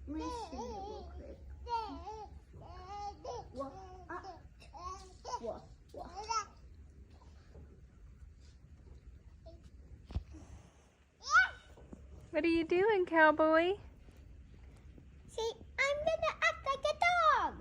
Let me see it real quick. Whoa, whoa, whoa. What are you doing, cowboy? See, I'm gonna act like a dog.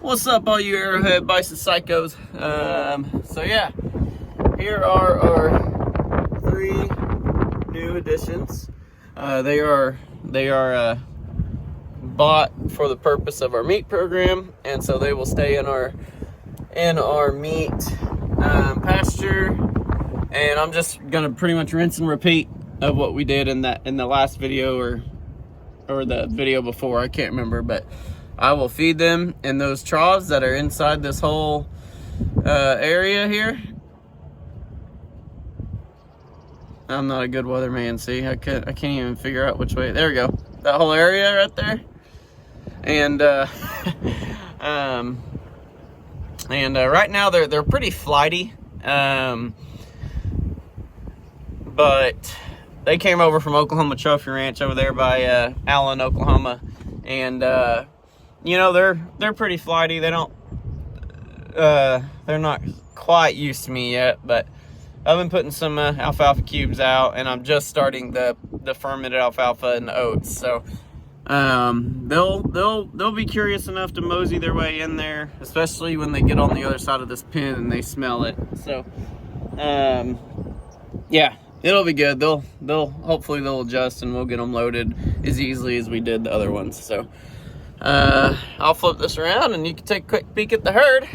What's up, all you Arrowhead Bison psychos? So yeah, here are our 3 new additions. They are bought for the purpose of our meat program, and so they will stay in our meat pasture. And I'm just gonna pretty much rinse and repeat of what we did in the last video or the video before. I can't remember, but I will feed them in those troughs that are inside this whole area here. I'm not a good weatherman, see? I can't even figure out which way. There we go. That whole area right there. And right now they're pretty flighty. But they came over from Oklahoma Trophy Ranch over there by Allen, Oklahoma, and you know, they're pretty flighty. They don't they're not quite used to me yet, but I've been putting some alfalfa cubes out, and I'm just starting the fermented alfalfa and the oats. So they'll be curious enough to mosey their way in there, especially when they get on the other side of this pen and they smell it. So yeah, it'll be good. Hopefully they'll adjust, and we'll get them loaded as easily as we did the other ones. So I'll flip this around and you can take a quick peek at the herd.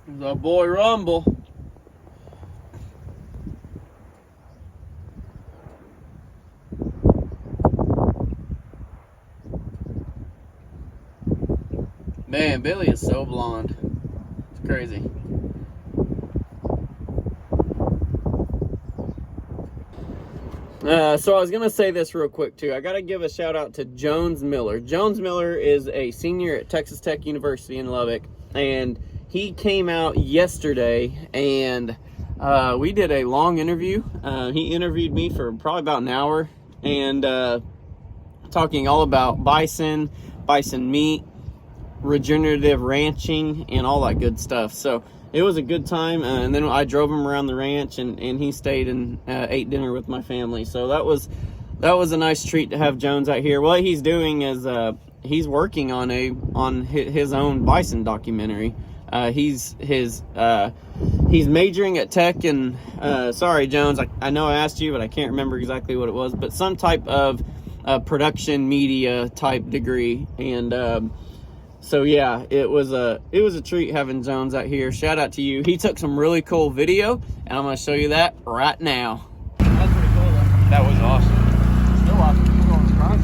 There's our boy Rumble. Man, Billy is so blonde. It's crazy. So I was gonna say this real quick too. I gotta give a shout out to Jones Miller. Jones Miller is a senior at Texas Tech University in Lubbock, and he came out yesterday, and we did a long interview. He interviewed me for probably about an hour, and talking all about bison meat, regenerative ranching, and all that good stuff. So it was a good time, and then I drove him around the ranch, and he stayed and ate dinner with my family. So that was a nice treat to have Jones out here. What he's doing is he's working on his own bison documentary. He's majoring at Tech, and sorry, Jones, I know I asked you, but I can't remember exactly what it was, but some type of production media type degree. And so yeah, it was a treat having Jones out here. Shout out to you. He took some really cool video, and I'm going to show you that right now. That's pretty cool though. That was awesome. Still awesome. Keep going, surprise.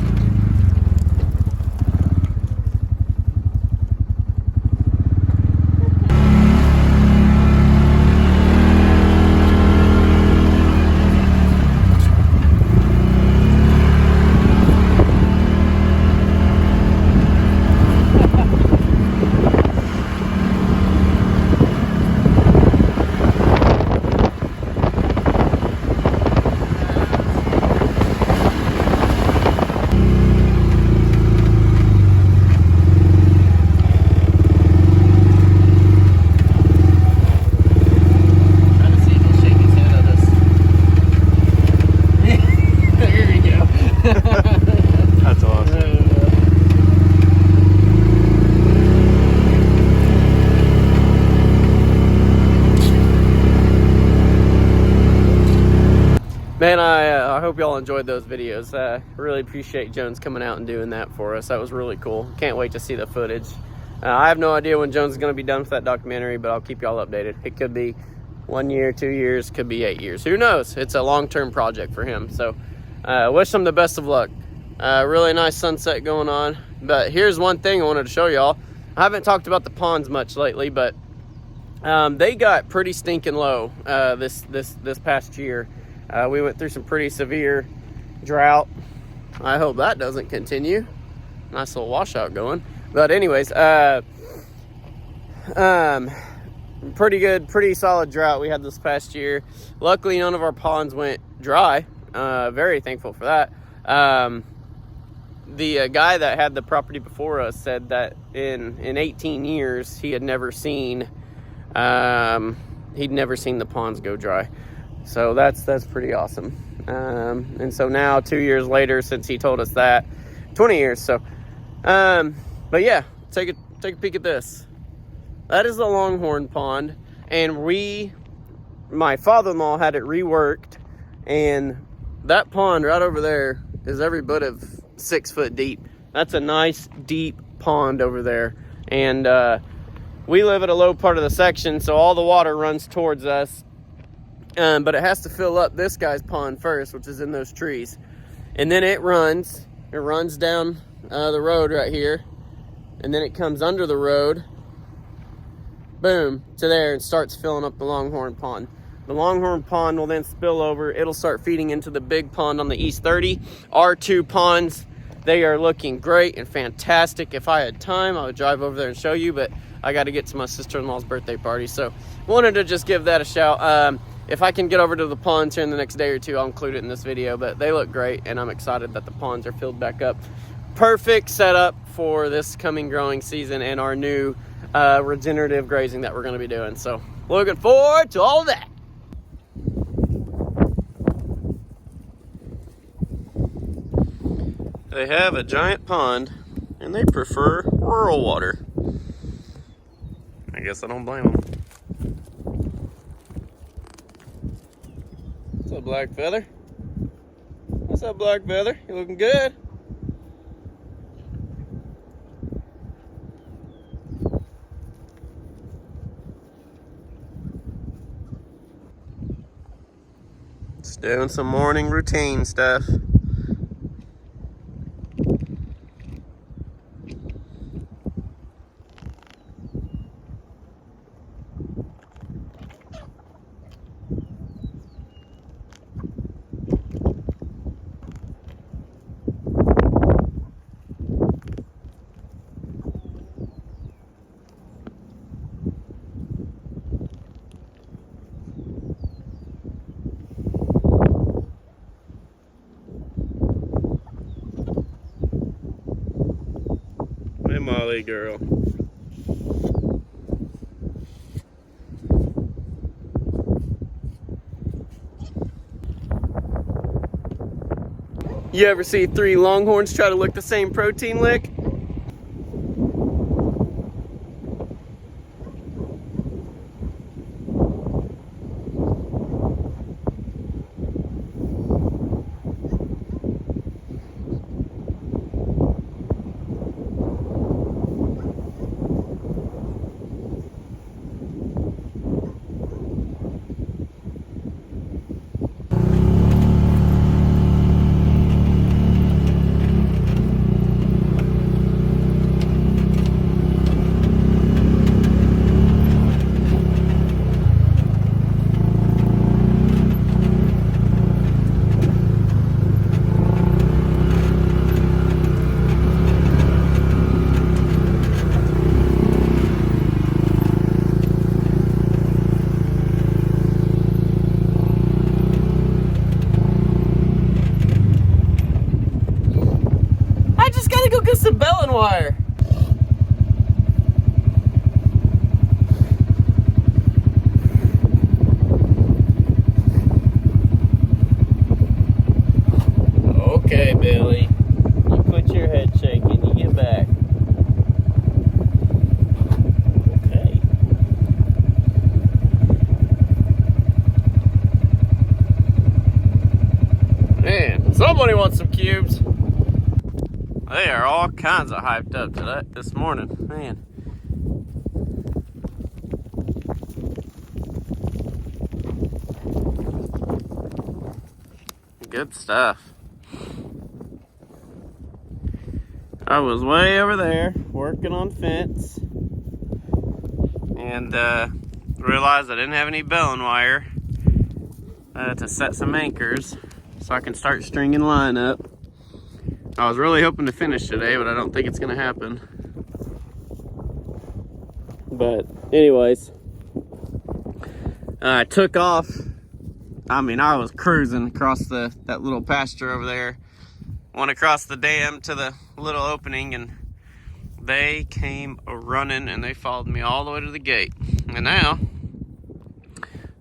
That's awesome. Man, I hope y'all enjoyed those videos. Really appreciate Jones coming out and doing that for us. That was really cool. Can't wait to see the footage. I have no idea when Jones is going to be done with that documentary, but I'll keep y'all updated. It could be 1 year, 2 years, could be 8 years. Who knows? It's a long-term project for him. So wish him the best of luck. Really nice sunset going on. But here's one thing I wanted to show y'all. I haven't talked about the ponds much lately, but they got pretty stinking low this past year. We went through some pretty severe drought. I hope that doesn't continue. Nice little washout going. But anyways, pretty solid drought we had this past year. Luckily, none of our ponds went dry. Very thankful for that. The guy that had the property before us said that in 18 years he had never seen the ponds go dry. So that's pretty awesome. And so now 2 years later since he told us that, 20 years. So but yeah, take a peek at this. That is the Longhorn Pond, and my father-in-law had it reworked, and that pond right over there is every bit of 6 foot deep. That's a nice deep pond over there, and we live at a low part of the section, so all the water runs towards us, but it has to fill up this guy's pond first, which is in those trees, and then it runs down the road right here, and then it comes under the road, boom, to there, and starts filling up the Longhorn Pond. The Longhorn Pond will then spill over. It'll start feeding into the big pond on the East 30. Our 2 ponds, they are looking great and fantastic. If I had time, I would drive over there and show you, but I got to get to my sister-in-law's birthday party, so wanted to just give that a shout. If I can get over to the ponds here in the next day or two, I'll include it in this video, but they look great, and I'm excited that the ponds are filled back up. Perfect setup for this coming growing season and our new regenerative grazing that we're going to be doing. So looking forward to all of that. They have a giant pond and they prefer rural water. I guess I don't blame them. What's up, Black Feather? What's up, Black Feather? You looking good? Just doing some morning routine stuff. Hey, Molly girl. You ever see 3 longhorns try to lick the same protein lick? Billy. You quit your head shaking. You get back. Okay. Man, somebody wants some cubes. They are all kinds of hyped up to that this morning. Man. Good stuff. I was way over there working on fence and realized I didn't have any Bellon wire to set some anchors so I can start stringing line up. I was really hoping to finish today, but I don't think it's gonna happen. But anyways, I took off. I mean, I was cruising across that little pasture over there. Went across the dam to the little opening, and they came running and they followed me all the way to the gate. And now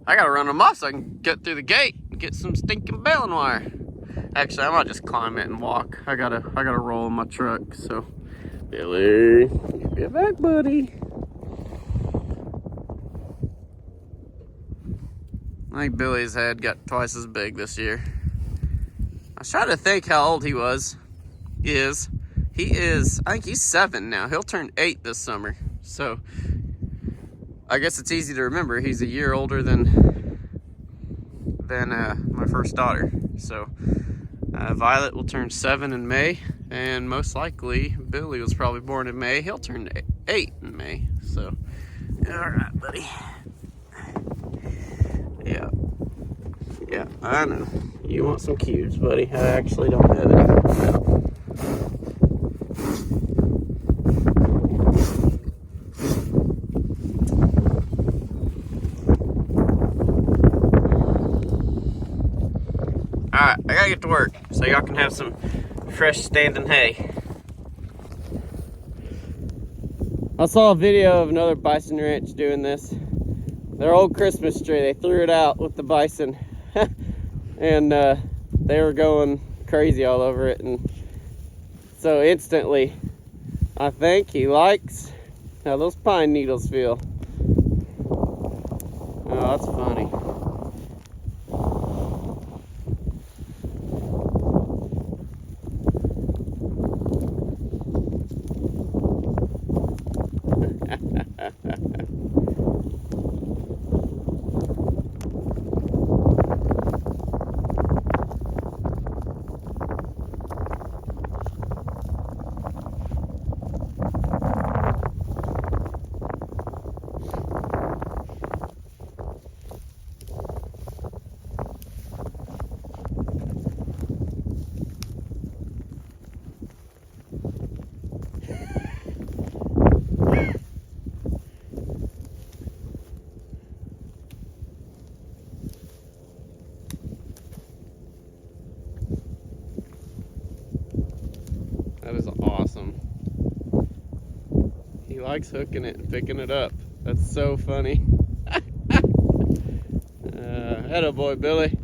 I gotta run them off so I can get through the gate and get some stinking Bellon wire. Actually, I might just climb it and walk. I gotta roll in my truck. So, Billy, get back, buddy. I think Billy's head got twice as big this year. I was trying to think how old he was. He is, I think he's 7 now. He'll turn 8 this summer. So, I guess it's easy to remember. He's a year older than my first daughter. So, Violet will turn 7 in May. And most likely, Billy was probably born in May. He'll turn 8 in May. So, all right, buddy. Yeah, I know. You want some cubes, buddy. I actually don't have any. Alright, I gotta get to work so y'all can have some fresh standing hay. I saw a video of another bison ranch doing this. Their old Christmas tree, they threw it out with the bison. And they were going crazy all over it, and so instantly I think he likes how those pine needles feel. Oh, that's funny. That is awesome. He likes hooking it and picking it up. That's so funny. Atta boy, Billy.